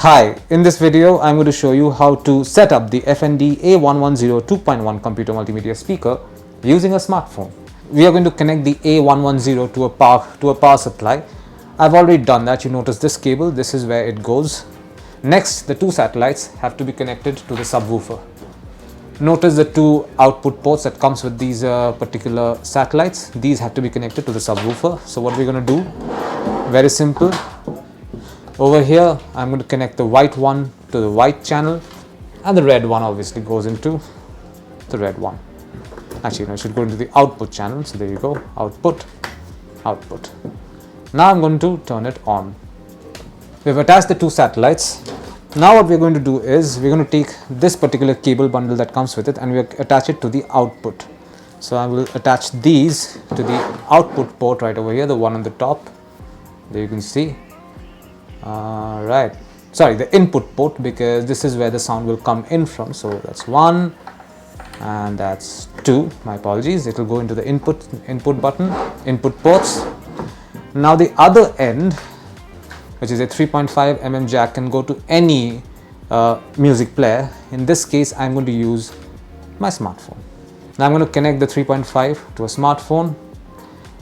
Hi, in this video I'm going to show you how to set up the FND A110 2.1 computer multimedia speaker using a smartphone. We are going to connect the A110 to a power supply. I've already done that. You notice this cable, this is where it goes. Next, the two satellites have to be connected to the subwoofer. Notice the two output ports that comes with these particular satellites. These have to be connected to the subwoofer. So what we're going to do, very simple. Over here, I'm going to connect the white one to the white channel, and the red one obviously goes into the red one. Actually, no, it should go into the output channel. So there you go, output, output. Now I'm going to turn it on. We've attached the two satellites. Now what we're going to do is we're going to take this particular cable bundle that comes with it and we'll attach it to the output. So I will attach these to the output port right over here, the one on the top. There you can see. Right, sorry, the input port, because this is where the sound will come in from. So that's one and that's two, my apologies. It will go into the input button, input ports. Now the other end, which is a 3.5 mm jack, can go to any music player. In this case, I'm going to use my smartphone. Now I'm going to connect the 3.5 to a smartphone.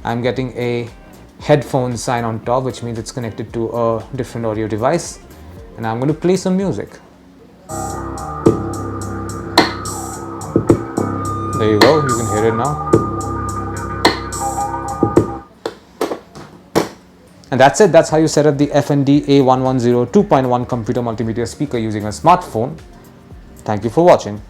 I'm getting a headphone sign on top, which means it's connected to a different audio device, and I'm going to play some music. There you go, you can hear it now. And that's it. That's how you set up the FND A110 2.1 computer multimedia speaker using a smartphone. Thank you for watching.